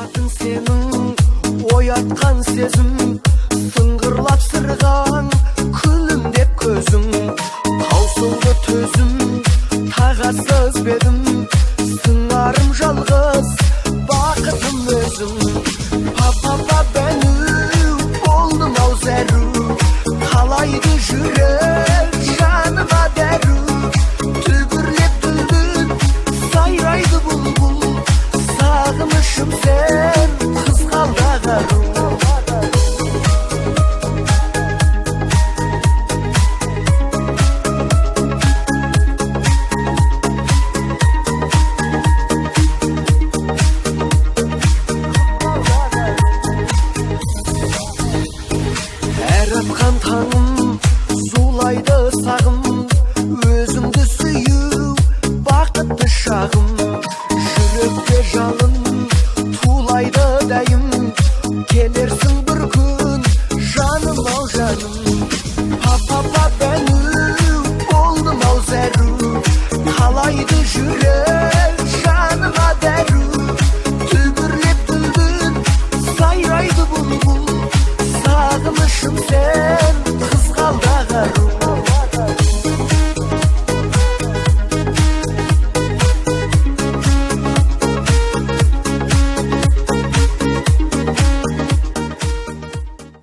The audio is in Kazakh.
Қуатың сенің оятқан сезім, сыңғырлап сырғаң күлімдеп көзің. Таусылды төзім, тағасыз бедім, сыңарым жалғыз, бақытым өзім. Папа бәну болдым ау зәру, қалайды жүрек жаныма дәру. Түбірлеп дүлдүл сайрайды бұлбұл, сағынышым сен қызғалдақ ару. Әр атқан таңым зулайды сағым, өзіңді сүю бақытты шағым. Жүректе жалын тулайды дәйім, келерсің